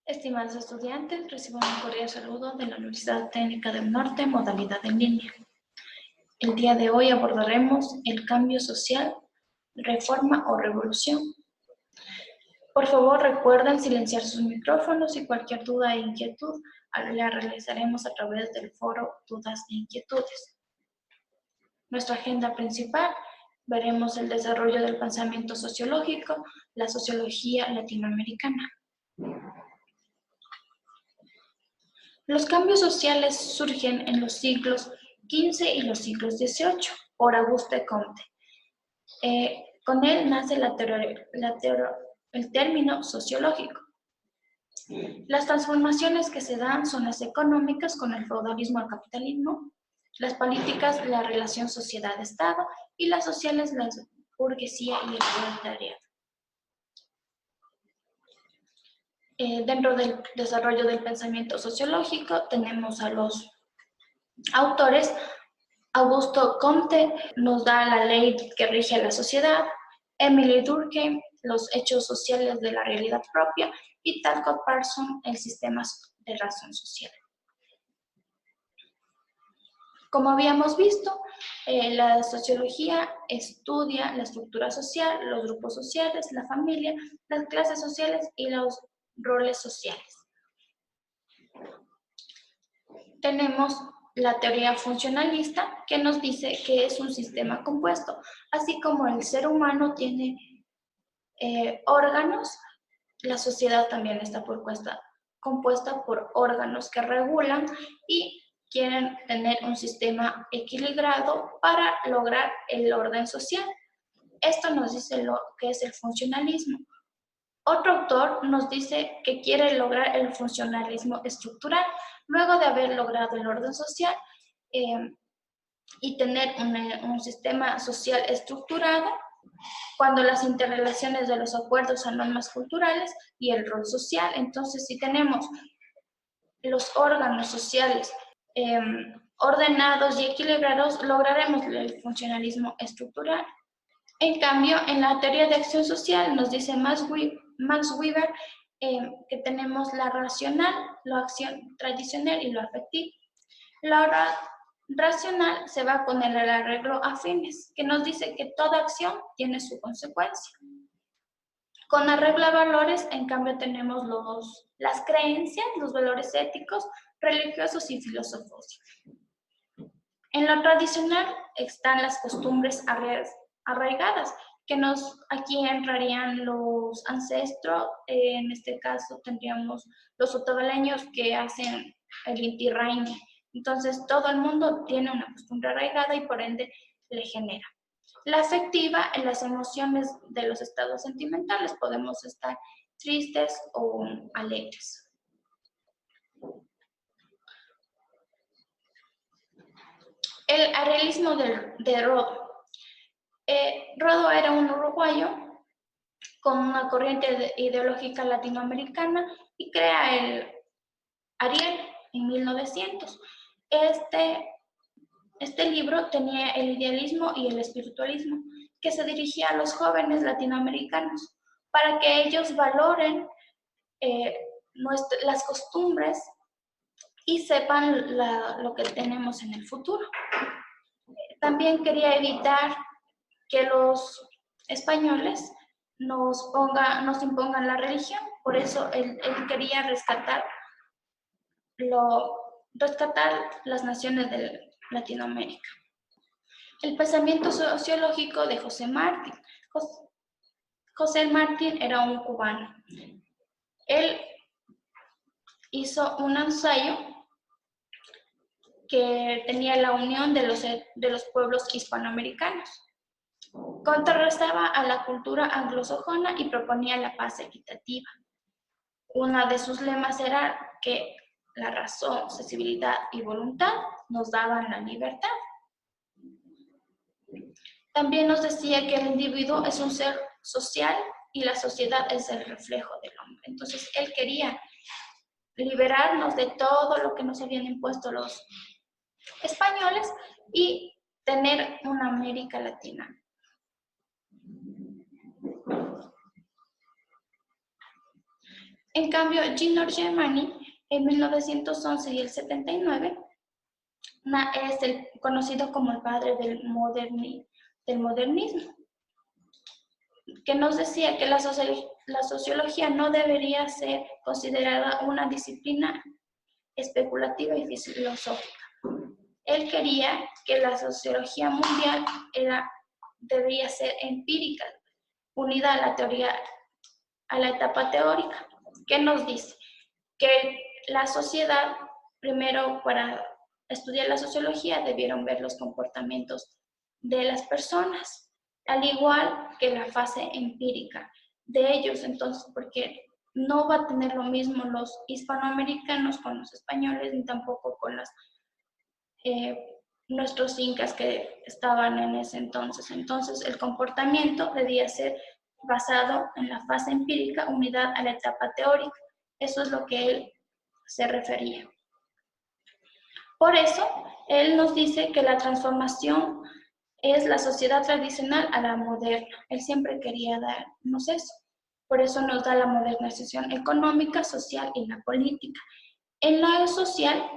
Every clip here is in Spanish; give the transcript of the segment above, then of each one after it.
Estimados estudiantes, reciban un cordial saludo de la Universidad Técnica del Norte, modalidad en línea. El día de hoy abordaremos el cambio social, reforma o revolución. Por favor, recuerden silenciar sus micrófonos y cualquier duda e inquietud la realizaremos a través del foro Dudas e Inquietudes. Nuestra agenda principal, veremos el desarrollo del pensamiento sociológico, la sociología latinoamericana. Los cambios sociales surgen en los siglos XV y los siglos XVIII por Auguste Comte. Con él nace el término sociológico. Las transformaciones que se dan son las económicas con el feudalismo al capitalismo, las políticas, la relación sociedad-estado y las sociales, la burguesía y el proletariado. Dentro del desarrollo del pensamiento sociológico tenemos a los autores. Augusto Comte nos da la ley que rige a la sociedad, Emile Durkheim, los hechos sociales de la realidad propia, y Talcott Parsons, el sistema de razón social. Como habíamos visto, la sociología estudia la estructura social, los grupos sociales, la familia, las clases sociales y los roles sociales. Tenemos la teoría funcionalista, que nos dice que es un sistema compuesto. Así como el ser humano tiene órganos, la sociedad también está compuesta por órganos que regulan y quieren tener un sistema equilibrado para lograr el orden social. Esto nos dice lo que es el funcionalismo. Otro autor nos dice que quiere lograr el funcionalismo estructural, luego de haber logrado el orden social y tener un sistema social estructurado, cuando las interrelaciones de los acuerdos a normas culturales y el rol social. Entonces, si tenemos los órganos sociales ordenados y equilibrados, lograremos el funcionalismo estructural. En cambio, en la teoría de acción social nos dice Max Weber que tenemos la racional, la acción tradicional y lo afectivo. La racional se va con el arreglo a fines, que nos dice que toda acción tiene su consecuencia. Con arreglo a valores, en cambio, tenemos las creencias, los valores éticos, religiosos y filosóficos. En lo tradicional están las costumbres arraigadas, que aquí entrarían los ancestros. En este caso tendríamos los otavaleños que hacen el Inti Raymi. Entonces todo el mundo tiene una costumbre arraigada y por ende le genera. La afectiva, en las emociones de los estados sentimentales, podemos estar tristes o alegres. El arrielismo de Rodo. Rodo era un uruguayo con una corriente ideológica latinoamericana y crea el Ariel en 1900. Este libro tenía el idealismo y el espiritualismo, que se dirigía a los jóvenes latinoamericanos para que ellos valoren las costumbres y sepan lo que tenemos en el futuro. También quería evitar que los españoles nos impongan la religión, por eso él quería rescatar las naciones de Latinoamérica. El pensamiento sociológico de José Martín. José Martín era un cubano. Él hizo un ensayo que tenía la unión de los pueblos hispanoamericanos. Contrarrestaba a la cultura anglosajona y proponía la paz equitativa. Uno de sus lemas era que la razón, sensibilidad y voluntad nos daban la libertad. También nos decía que el individuo es un ser social y la sociedad es el reflejo del hombre. Entonces, él quería liberarnos de todo lo que nos habían impuesto los españoles y tener una América Latina. En cambio, Gino Germani, en 1911 y el 79, es conocido como el padre del modernismo, que nos decía que la sociología no debería ser considerada una disciplina especulativa y filosófica. Él quería que la sociología mundial debería ser empírica, unida a la teoría, a la etapa teórica. ¿Qué nos dice? Que la sociedad, primero para estudiar la sociología, debieron ver los comportamientos de las personas, al igual que la fase empírica de ellos. Entonces, porque no va a tener lo mismo los hispanoamericanos con los españoles, ni tampoco con nuestros incas que estaban en ese entonces. Entonces, el comportamiento debía ser basado en la fase empírica, unidad a la etapa teórica. Eso es lo que él se refería. Por eso, él nos dice que la transformación es la sociedad tradicional a la moderna. Él siempre quería darnos eso. Por eso nos da la modernización económica, social y la política. En lo social,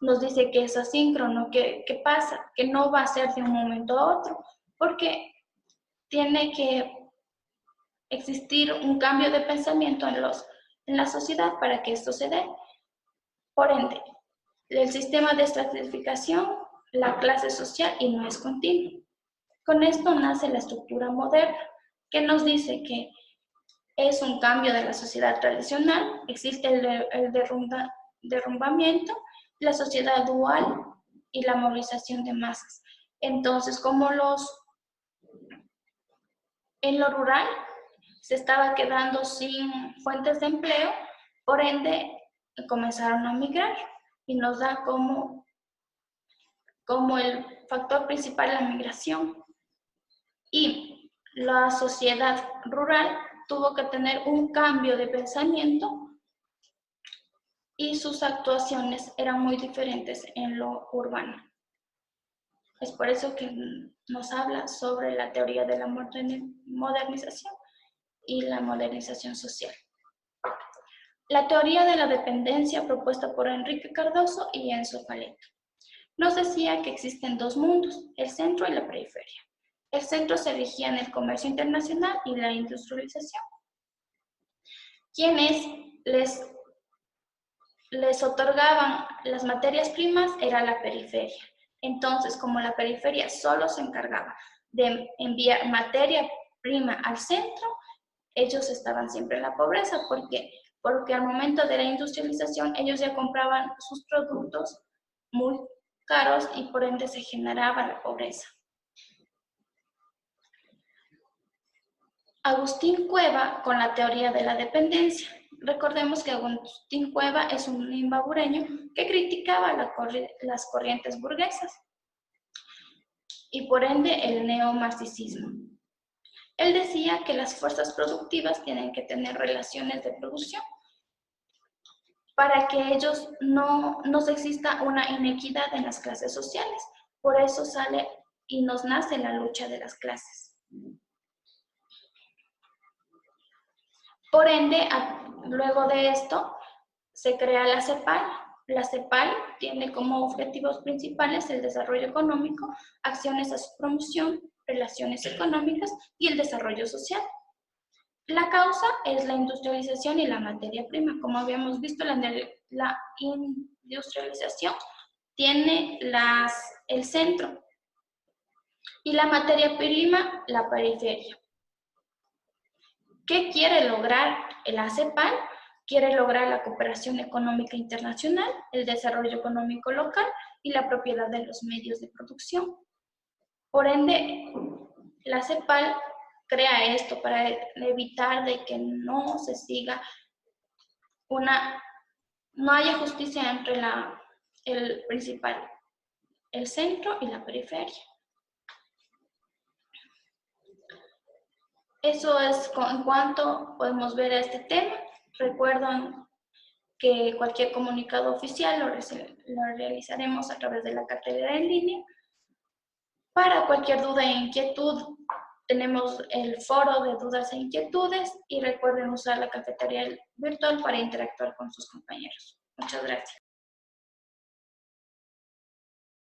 nos dice que es asíncrono, que pasa, que no va a ser de un momento a otro, porque tiene que existir un cambio de pensamiento en la sociedad para que esto se dé. Por ende, el sistema de estratificación, la clase social y no es continuo. Con esto nace la estructura moderna, que nos dice que es un cambio de la sociedad tradicional, existe el derrumbamiento, la sociedad dual y la movilización de masas. Entonces, como en lo rural se estaba quedando sin fuentes de empleo, por ende comenzaron a migrar y nos da como el factor principal la migración. Y la sociedad rural tuvo que tener un cambio de pensamiento y sus actuaciones eran muy diferentes en lo urbano. Es por eso que nos habla sobre la teoría de la modernización y la modernización social. La teoría de la dependencia propuesta por Enrique Cardoso y Enzo Faletti nos decía que existen dos mundos, el centro y la periferia. El centro se regía en el comercio internacional y la industrialización. Quienes les otorgaban las materias primas era la periferia. Entonces, como la periferia solo se encargaba de enviar materia prima al centro, ellos estaban siempre en la pobreza. ¿Por qué? Porque al momento de la industrialización ellos ya compraban sus productos muy caros y por ende se generaba la pobreza. Agustín Cueva con la teoría de la dependencia. Recordemos que Agustín Cueva es un imbabureño que criticaba las corrientes burguesas y por ende el neomarxismo. Él decía que las fuerzas productivas tienen que tener relaciones de producción para que ellos no se exista una inequidad en las clases sociales. Por eso sale y nos nace la lucha de las clases. Por ende, luego de esto, se crea la CEPAL. La CEPAL tiene como objetivos principales el desarrollo económico, acciones a su promoción, relaciones económicas y el desarrollo social. La causa es la industrialización y la materia prima. Como habíamos visto, la industrialización tiene el centro y la materia prima la periferia. ¿Qué quiere lograr la CEPAL? Quiere lograr la cooperación económica internacional, el desarrollo económico local y la propiedad de los medios de producción. Por ende, la CEPAL crea esto para evitar de que no se siga no haya justicia entre el principal, el centro y la periferia. Eso es en cuanto podemos ver a este tema. Recuerden que cualquier comunicado oficial lo realizaremos a través de la cátedra en línea. Para cualquier duda e inquietud tenemos el foro de dudas e inquietudes y recuerden usar la cafetería virtual para interactuar con sus compañeros. Muchas gracias.